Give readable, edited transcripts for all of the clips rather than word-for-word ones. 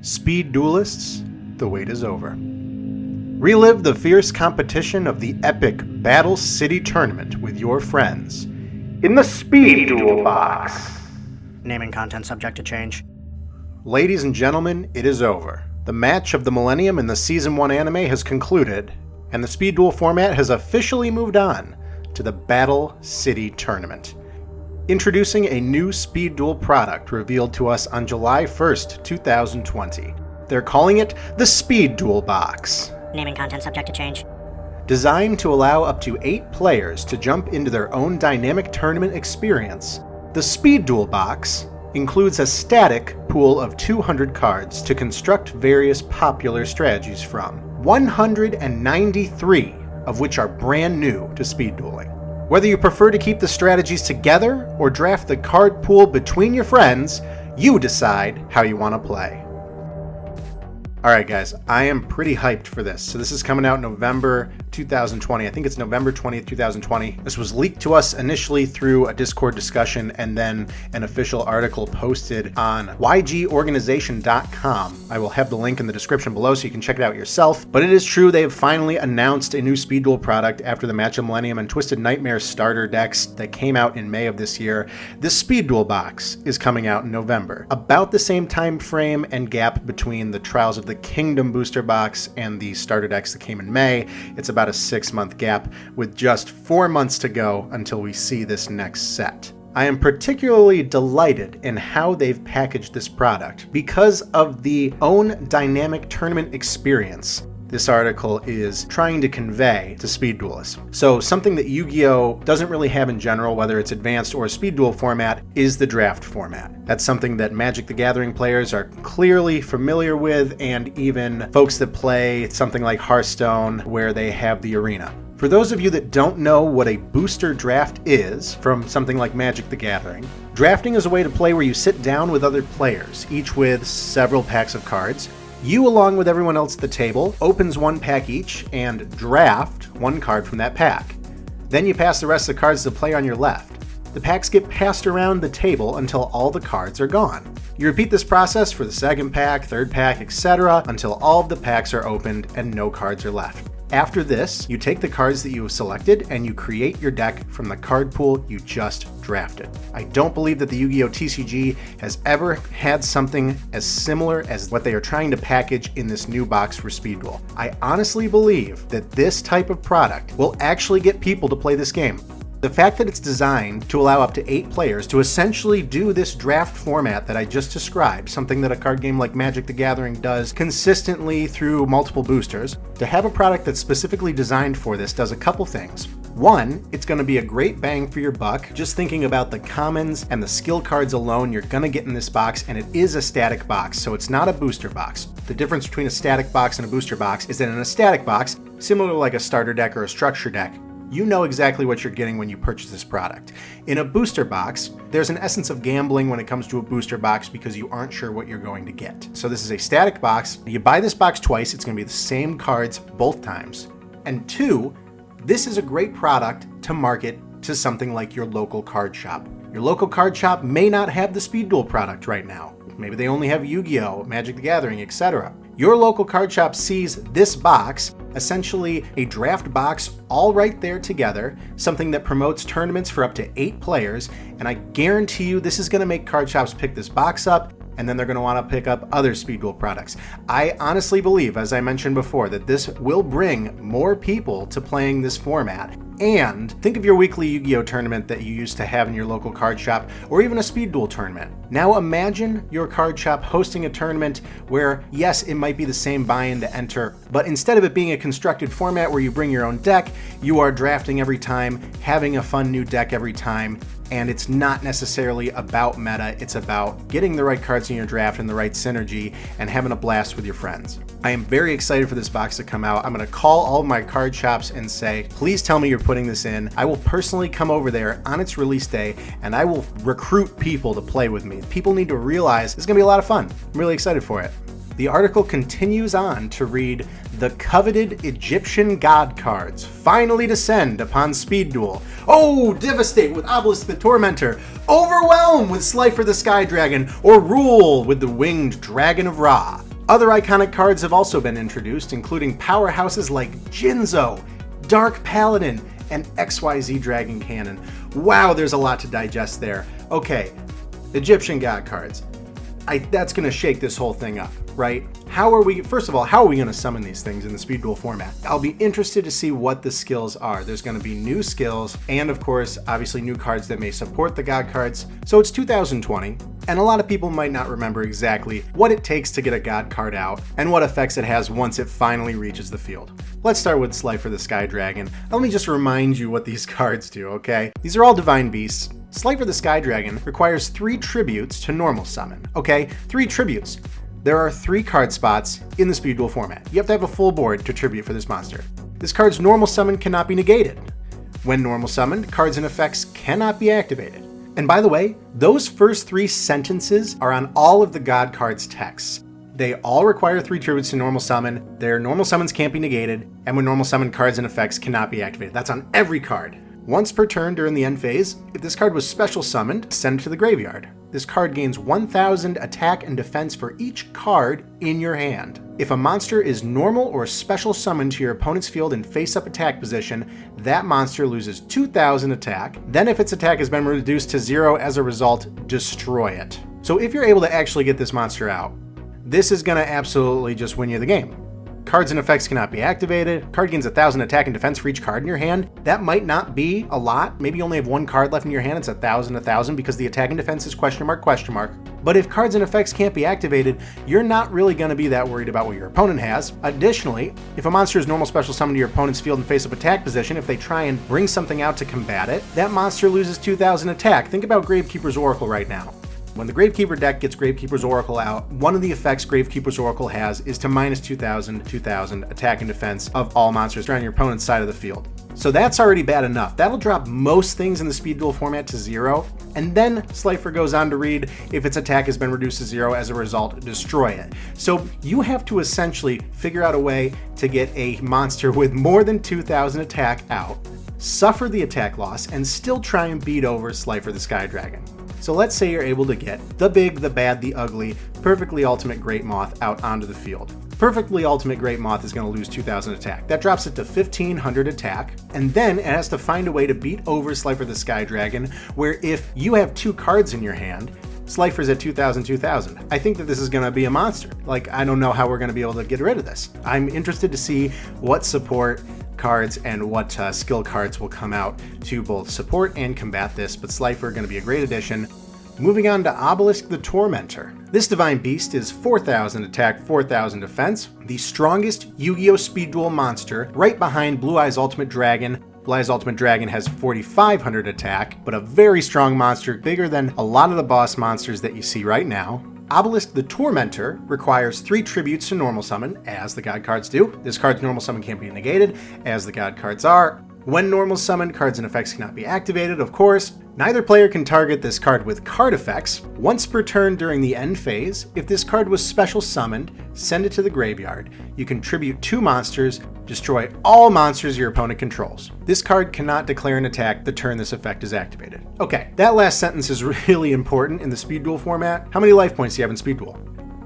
Speed Duelists, the wait is over. Relive the fierce competition of the epic Battle City Tournament with your friends in the Speed Duel box. Naming content subject to change. Ladies and gentlemen, it is over. The match of the Millennium in the Season 1 anime has concluded, and the Speed Duel format has officially moved on to the Battle City Tournament. Introducing a new Speed Duel product revealed to us on July 1st, 2020. They're calling it the Speed Duel box. Naming content subject to change. Designed to allow up to 8 players to jump into their own dynamic tournament experience, the Speed Duel box includes a static pool of 200 cards to construct various popular strategies from, 193 of which are brand new to speed dueling. Whether you prefer to keep the strategies together or draft the card pool between your friends, you decide how you want to play. Alright guys, I am pretty hyped for this. So this is coming out November 2020. I think it's November 20th, 2020. This was leaked to us initially through a Discord discussion and then an official article posted on ygorganization.com. I will have the link in the description below so you can check it out yourself. But it is true, they have finally announced a new Speed Duel product after the Match of Millennium and Twisted Nightmare starter decks that came out in May of this year. This Speed Duel box is coming out in November. About the same time frame and gap between the Trials of the Kingdom booster box and the starter decks that came in May. It's about a 6-month gap with just 4 months to go until we see this next set. I am particularly delighted in how they've packaged this product because of the own dynamic tournament experience this article is trying to convey to speed duelists. So something that Yugioh doesn't really have in general, whether it's advanced or speed duel format, is the draft format. That's something that Magic the Gathering players are clearly familiar with, and even folks that play something like Hearthstone where they have the arena. For those of you that don't know what a booster draft is from something like Magic the Gathering, drafting is a way to play where you sit down with other players, each with several packs of cards. You, along with everyone else at the table, opens one pack each and draft one card from that pack. Then you pass the rest of the cards to the player on your left. The packs get passed around the table until all the cards are gone. You repeat this process for the second pack, third pack, etc. until all of the packs are opened and no cards are left. After this, you take the cards that you have selected and you create your deck from the card pool you just drafted. I don't believe that the Yu-Gi-Oh! TCG has ever had something as similar as what they are trying to package in this new box for Speed Duel. I honestly believe that this type of product will actually get people to play this game. The fact that it's designed to allow up to 8 players to essentially do this draft format that I just described, something that a card game like Magic the Gathering does consistently through multiple boosters, to have a product that's specifically designed for this does a couple things. One, it's going to be a great bang for your buck. Just thinking about the commons and the skill cards alone you're going to get in this box, and it is a static box, so it's not a booster box. The difference between a static box and a booster box is that in a static box, similar to like a starter deck or a structure deck, you know exactly what you're getting when you purchase this product. In a booster box, there's an essence of gambling when it comes to a booster box because you aren't sure what you're going to get. So this is a static box. You buy this box twice, it's going to be the same cards both times. And 2, this is a great product to market to something like your local card shop. Your local card shop may not have the Speed Duel product right now. Maybe they only have Yu-Gi-Oh!, Magic the Gathering, etc. Your local card shop sees this box, essentially a draft box, all right there together, something that promotes tournaments for up to 8 players, and I guarantee you this is going to make card shops pick this box up, and then they're going to want to pick up other Speed Duel products. I honestly believe, as I mentioned before, that this will bring more people to playing this format. And think of your weekly Yu-Gi-Oh! Tournament that you used to have in your local card shop, or even a Speed Duel tournament. Now imagine your card shop hosting a tournament where, yes, it might be the same buy-in to enter, but instead of it being a constructed format where you bring your own deck, you are drafting every time, having a fun new deck every time, and it's not necessarily about meta, it's about getting the right cards in your draft and the right synergy and having a blast with your friends. I am very excited for this box to come out. I'm going to call all of my card shops and say, please tell me you're putting this in. I will personally come over there on its release day and I will recruit people to play with me. People need to realize it's going to be a lot of fun. I'm really excited for it. The article continues on to read, the coveted Egyptian god cards finally descend upon Speed Duel. Oh, devastate with Obelisk the Tormentor, overwhelm with Slifer the Sky Dragon, or rule with the winged Dragon of Ra. Other iconic cards have also been introduced, including powerhouses like Jinzo, Dark Paladin, and XYZ Dragon Cannon. Wow, there's a lot to digest there. Okay, Egyptian god cards. That's going to shake this whole thing up, right? First of all, how are we going to summon these things in the Speed Duel format? I'll be interested to see what the skills are. There's going to be new skills and, of course, obviously new cards that may support the god cards. So it's 2020, and a lot of people might not remember exactly what it takes to get a god card out and what effects it has once it finally reaches the field. Let's start with Slifer the Sky Dragon. Let me just remind you what these cards do, okay? These are all divine beasts. Slifer the Sky Dragon requires 3 tributes to normal summon, okay? 3 tributes. There are 3 card spots in the Speed Duel format. You have to have a full board to tribute for this monster. This card's normal summon cannot be negated. When normal summoned, cards and effects cannot be activated. And by the way, those first 3 sentences are on all of the god cards' texts. They all require 3 tributes to normal summon, their normal summons can't be negated, and when normal summon, cards and effects cannot be activated. That's on every card. Once per turn during the end phase, if this card was special summoned, send it to the graveyard. This card gains 1000 attack and defense for each card in your hand. If a monster is normal or special summoned to your opponent's field in face-up attack position, that monster loses 2000 attack. Then if its attack has been reduced to 0 as a result, destroy it. So if you're able to actually get this monster out, this is going to absolutely just win you the game. Cards and effects cannot be activated. Card gains 1000 attack and defense for each card in your hand. That might not be a lot. Maybe you only have 1 card left in your hand. It's 1000 because the attack and defense is question mark. But if cards and effects can't be activated, you're not really going to be that worried about what your opponent has. Additionally, if a monster is normal special summoned to your opponent's field in face-up attack position, if they try and bring something out to combat it, that monster loses 2000 attack. Think about Gravekeeper's Oracle right now. When the Gravekeeper deck gets Gravekeeper's Oracle out, one of the effects Gravekeeper's Oracle has is to minus 2000 attack and defense of all monsters on your opponent's side of the field. So that's already bad enough. That'll drop most things in the Speed Duel format to 0, and then Slifer goes on to read, if its attack has been reduced to 0 as a result, destroy it. So you have to essentially figure out a way to get a monster with more than 2000 attack out, suffer the attack loss, and still try and beat over Slifer the Sky Dragon. So let's say you're able to get the big, the bad, the ugly, Perfectly Ultimate Great Moth out onto the field. Perfectly Ultimate Great Moth is going to lose 2000 attack. That drops it to 1500 attack, and then it has to find a way to beat over Slifer the Sky Dragon, where if you have 2 cards in your hand, Slifer's at 2000. I think that this is going to be a monster. I don't know how we're going to be able to get rid of this. I'm interested to see what support cards and what skill cards will come out to both support and combat this, but Slifer going to be a great addition. Moving on to Obelisk the Tormentor. This divine beast is 4000 attack, 4000 defense, the strongest Yu-Gi-Oh! Speed Duel monster, right behind Blue Eyes Ultimate Dragon. Blue Eyes Ultimate Dragon has 4500 attack, but a very strong monster, bigger than a lot of the boss monsters that you see right now. Obelisk the Tormentor requires 3 tributes to normal summon, as the god cards do. This card's normal summon can't be negated, as the god cards are. When normal summoned, cards and effects cannot be activated, of course. Neither player can target this card with card effects. Once per turn during the end phase, if this card was special summoned, send it to the graveyard. You can tribute 2 monsters, destroy all monsters your opponent controls. This card cannot declare an attack the turn this effect is activated. Okay, that last sentence is really important in the Speed Duel format. How many life points do you have in Speed Duel?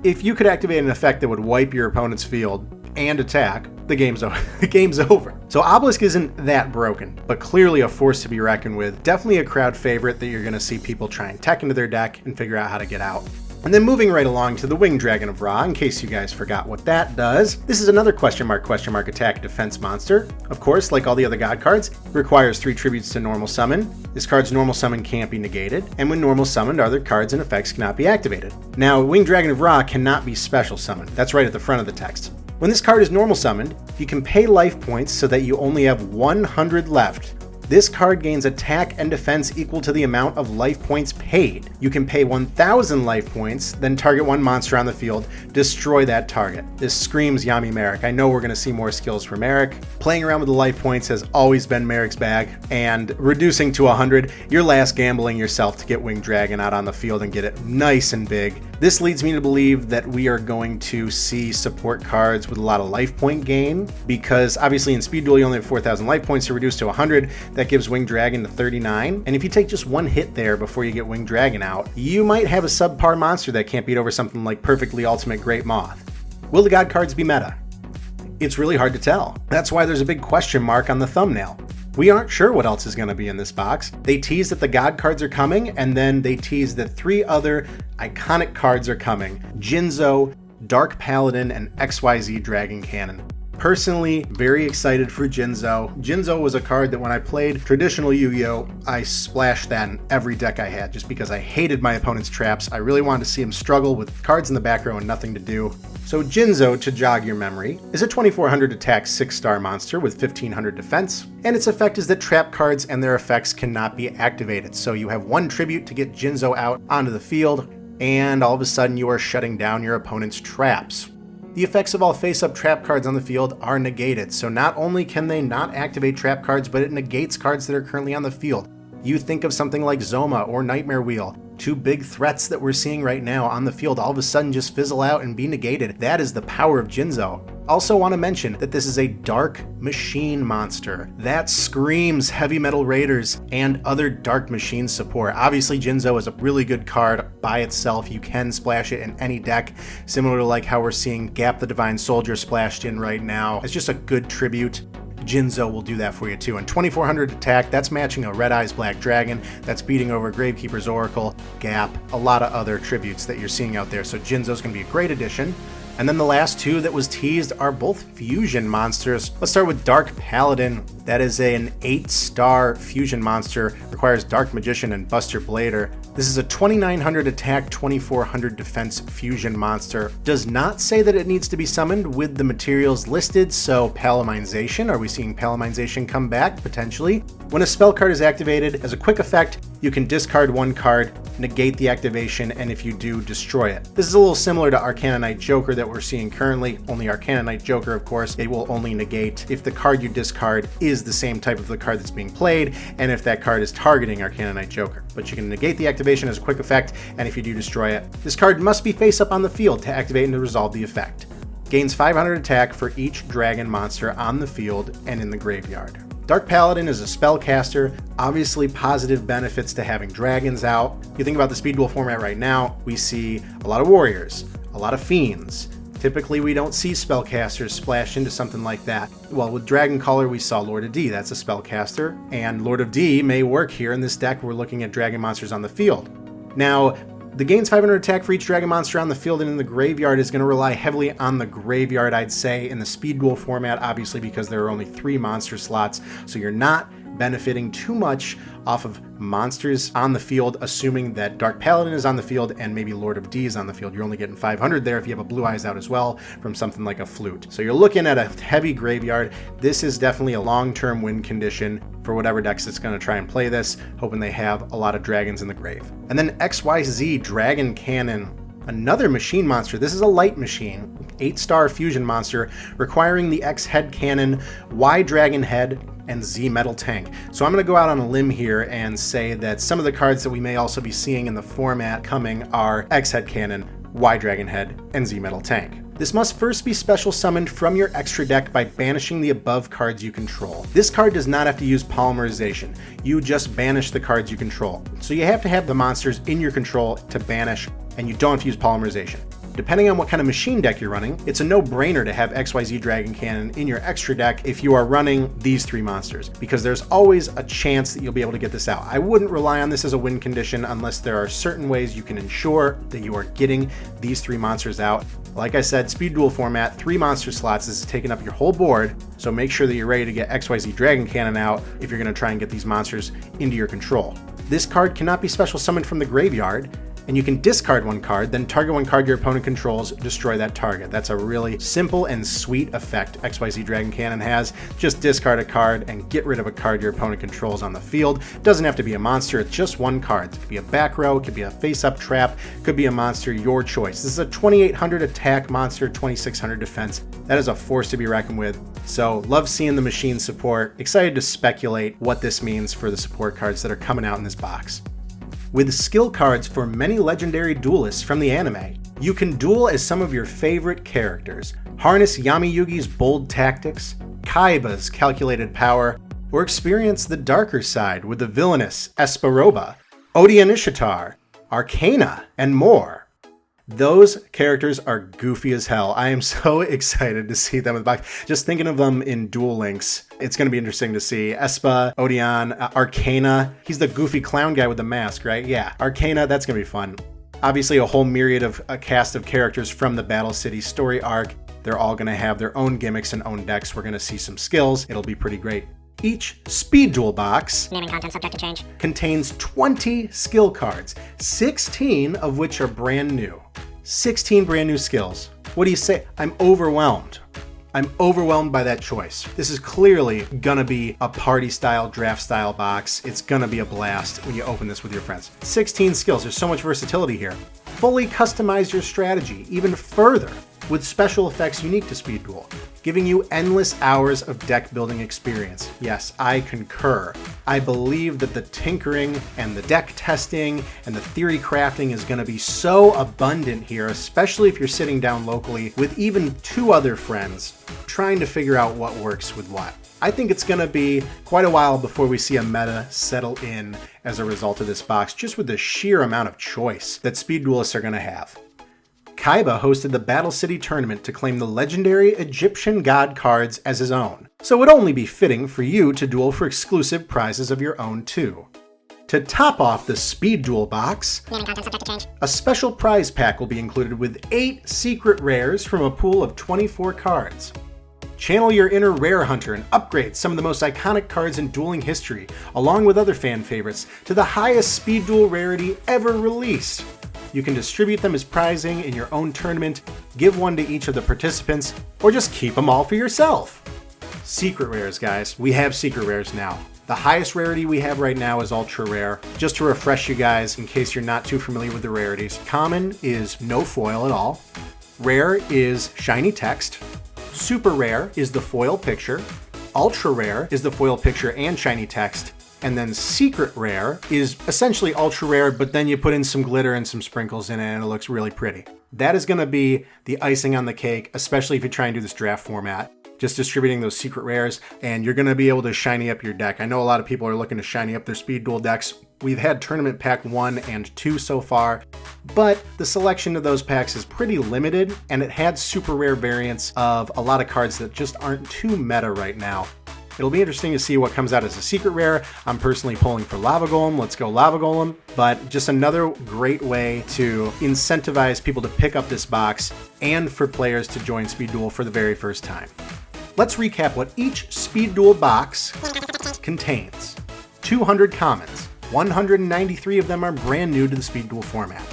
If you could activate an effect that would wipe your opponent's field and attack, the game's over. So Obelisk isn't that broken, but clearly a force to be reckoned with. Definitely a crowd favorite that you're going to see people try and tech into their deck and figure out how to get out. And then moving right along to the Winged Dragon of Ra, in case you guys forgot what that does. This is another question mark attack defense monster. Of course, like all the other god cards, requires 3 tributes to normal summon. This card's normal summon can't be negated, and when normal summoned, other cards and effects cannot be activated. Now, Winged Dragon of Ra cannot be special summoned. That's right at the front of the text. When this card is normal summoned, you can pay life points so that you only have 100 left. This card gains attack and defense equal to the amount of life points paid. You can pay 1000 life points, then target 1 monster on the field, destroy that target. This screams Yami Merrick. I know we're going to see more skills from Merrick. Playing around with the life points has always been Merrick's bag, and reducing to 100, you're last gambling yourself to get Winged Dragon out on the field and get it nice and big. This leads me to believe that we are going to see support cards with a lot of life point gain, because obviously in Speed Duel you only have 4000 life points to reduce to 100. That gives Winged Dragon to 39. And if you take just 1 hit there before you get Winged Dragon out, you might have a subpar monster that can't beat over something like Perfectly Ultimate Great Moth. Will the God cards be meta? It's really hard to tell. That's why there's a big question mark on the thumbnail. We aren't sure what else is going to be in this box. They tease that the God cards are coming, and then they tease that 3 other iconic cards are coming: Jinzo, Dark Paladin, and XYZ Dragon Cannon. Personally, very excited for Jinzo. Jinzo was a card that when I played traditional Yu-Gi-Oh, I splashed that in every deck I had just because I hated my opponent's traps. I really wanted to see him struggle with cards in the back row and nothing to do. So Jinzo, to jog your memory, is a 2400 attack 6-star monster with 1500 defense, and its effect is that trap cards and their effects cannot be activated. So you have 1 tribute to get Jinzo out onto the field, and all of a sudden you are shutting down your opponent's traps. The effects of all face-up trap cards on the field are negated, so not only can they not activate trap cards, but it negates cards that are currently on the field. You think of something like Zoma or Nightmare Wheel, 2 big threats that we're seeing right now on the field all of a sudden just fizzle out and be negated. That is the power of Jinzo. Also want to mention that this is a Dark Machine monster. That screams Heavy Metal Raiders and other Dark Machine support. Obviously Jinzo is a really good card by itself. You can splash it in any deck, similar to like how we're seeing Gap the Divine Soldier splashed in right now. It's just a good tribute. Jinzo will do that for you too. And 2400 attack, that's matching a Red Eyes Black Dragon, that's beating over Gravekeeper's Oracle, Gap, a lot of other tributes that you're seeing out there. So Jinzo's going to be a great addition. And then the last 2 that was teased are both fusion monsters. Let's start with Dark Paladin. That is an 8-star fusion monster, requires Dark Magician and Buster Blader. This is a 2900 attack, 2400 defense fusion monster. Does not say that it needs to be summoned with the materials listed, so Palamization. Are we seeing Palamization come back? Potentially. When a spell card is activated, as a quick effect, you can discard 1 card, negate the activation, and if you do, destroy it. This is a little similar to Arcana Knight Joker that we're seeing currently, only Arcana Knight Joker, of course, it will only negate if the card you discard is the same type of the card that's being played, and if that card is targeting Arcana Knight Joker. But you can negate the activation as a quick effect, and if you do destroy it, this card must be face up on the field to activate and to resolve the effect. Gains 500 attack for each dragon monster on the field and in the graveyard. Dark Paladin is a spellcaster, obviously positive benefits to having dragons out. You think about the Speed Duel format right now, we see a lot of warriors, a lot of fiends. Typically we don't see spellcasters splash into something like that. Well, with Dragon Caller we saw Lord of D, that's a spellcaster, and Lord of D may work here in this deck. We're looking at dragon monsters on the field. Now, the gains 500 attack for each dragon monster on the field and in the graveyard is going to rely heavily on the graveyard, I'd say, in the Speed Duel format, obviously because there are only 3 monster slots, so you're not benefiting too much off of monsters on the field, assuming that Dark Paladin is on the field and maybe Lord of D is on the field. You're only getting 500 there if you have a Blue Eyes out as well from something like a Flute. So you're looking at a heavy graveyard. This is definitely a long-term win condition for whatever decks that's going to try and play this, hoping they have a lot of dragons in the grave. And then XYZ Dragon Cannon, another machine monster. This is a light machine, 8-star fusion monster, requiring the X head cannon, Y dragon head, and Z metal tank. So I'm going to go out on a limb here and say that some of the cards that we may also be seeing in the format coming are X head cannon, Y dragon head, and Z metal tank. This must first be special summoned from your extra deck by banishing the above cards you control. This card does not have to use polymerization. You just banish the cards you control. So you have to have the monsters in your control to banish, and you don't have to use polymerization. Depending on what kind of machine deck you're running, it's a no-brainer to have XYZ Dragon Cannon in your extra deck if you are running these 3 monsters, because there's always a chance that you'll be able to get this out. I wouldn't rely on this as a win condition unless there are certain ways you can ensure that you are getting these 3 monsters out. Like I said, Speed Duel format, 3 monster slots is taking up your whole board, so make sure that you're ready to get XYZ Dragon Cannon out if you're going to try and get these monsters into your control. This card cannot be special summoned from the graveyard, and you can discard 1 card, then target 1 card your opponent controls, destroy that target. That's a really simple and sweet effect XYZ Dragon Cannon has. Just discard a card and get rid of a card your opponent controls on the field. Doesn't have to be a monster, it's just 1 card. It could be a back row, it could be a face-up trap, it could be a monster, your choice. This is a 2800 attack monster, 2600 defense. That is a force to be reckoned with. So love seeing the machine support. Excited to speculate what this means for the support cards that are coming out in this box. With skill cards for many legendary duelists from the anime, you can duel as some of your favorite characters, harness Yami Yugi's bold tactics, Kaiba's calculated power, or experience the darker side with the villainous Esperoba, Odion Ishtar, Arcana, and more. Those characters are goofy as hell. I am so excited to see them in the box. Just thinking of them in Duel Links, it's going to be interesting to see. Espa, Odeon, Arcana. He's the goofy clown guy with the mask, right? Yeah, Arcana, that's going to be fun. Obviously, a whole myriad of a cast of characters from the Battle City story arc. They're all going to have their own gimmicks and own decks. We're going to see some skills. It'll be pretty great. Each Speed Duel box Naming content subject to change. contains 20 skill cards, 16 of which are brand new. 16 brand new skills. What do you say? I'm overwhelmed. I'm overwhelmed by that choice. This is clearly gonna be a party style, draft style box. It's gonna be a blast when you open this with your friends. 16 skills, there's so much versatility here. Fully customize your strategy even further with special effects unique to Speed Duel, giving you endless hours of deck building experience. Yes, I concur. I believe that the tinkering and the deck testing and the theory crafting is going to be so abundant here, especially if you're sitting down locally with even 2 other friends trying to figure out what works with what. I think it's going to be quite a while before we see a meta settle in as a result of this box, just with the sheer amount of choice that Speed Duelists are going to have. Kaiba hosted the Battle City tournament to claim the legendary Egyptian god cards as his own, so it would only be fitting for you to duel for exclusive prizes of your own too. To top off the Speed Duel box, Naming content subject to change. a special prize pack will be included with 8 secret rares from a pool of 24 cards. Channel your inner rare hunter and upgrade some of the most iconic cards in dueling history, along with other fan favorites, to the highest Speed Duel rarity ever released. You can distribute them as prizing in your own tournament, give one to each of the participants, or just keep them all for yourself. Secret rares, guys. We have secret rares now. The highest rarity we have right now is ultra rare. Just to refresh you guys, in case you're not too familiar with the rarities, common is no foil at all. Rare is shiny text. Super rare is the foil picture. Ultra rare is the foil picture and shiny text. And then secret rare is essentially ultra rare, but then you put in some glitter and some sprinkles in it and it looks really pretty. That is going to be the icing on the cake, especially if you try and do this draft format. Just distributing those secret rares, and you're going to be able to shiny up your deck. I know a lot of people are looking to shiny up their Speed Duel decks. We've had Tournament Pack 1 and 2 so far, but the selection of those packs is pretty limited, and it had super rare variants of a lot of cards that just aren't too meta right now. It'll be interesting to see what comes out as a secret rare. I'm personally pulling for Lava Golem. Let's go Lava Golem. But just another great way to incentivize people to pick up this box and for players to join Speed Duel for the very first time. Let's recap what each Speed Duel box contains. 200 commons. 193 of them are brand new to the Speed Duel format.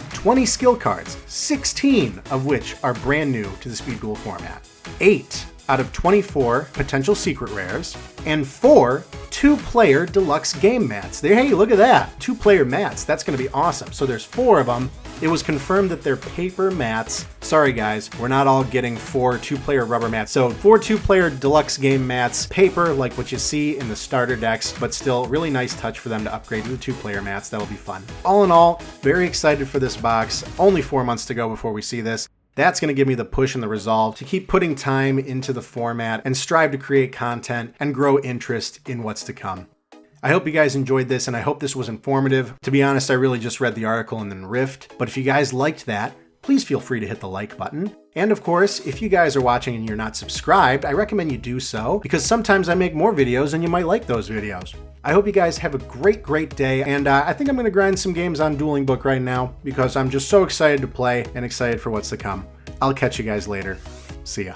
20 skill cards, 16 of which are brand new to the Speed Duel format. 8 out of 24 potential secret rares, and 4 2-player deluxe game mats. Hey, look at that! 2-player mats, that's gonna be awesome. So there's 4 of them. It was confirmed that they're paper mats. Sorry guys, we're not all getting 4 2-player rubber mats. So 4 2-player deluxe game mats, paper like what you see in the starter decks, but still really nice touch for them to upgrade to the 2-player mats. That'll be fun. All in all, very excited for this box. Only 4 months to go before we see this. That's going to give me the push and the resolve to keep putting time into the format and strive to create content and grow interest in what's to come. I hope you guys enjoyed this, and I hope this was informative. To be honest, I really just read the article and then riffed, but if you guys liked that, please feel free to hit the like button. And of course, if you guys are watching and you're not subscribed, I recommend you do so, because sometimes I make more videos and you might like those videos. I hope you guys have a great day, and I think I'm going to grind some games on Dueling Book right now, because I'm just so excited to play and excited for what's to come. I'll catch you guys later. See ya.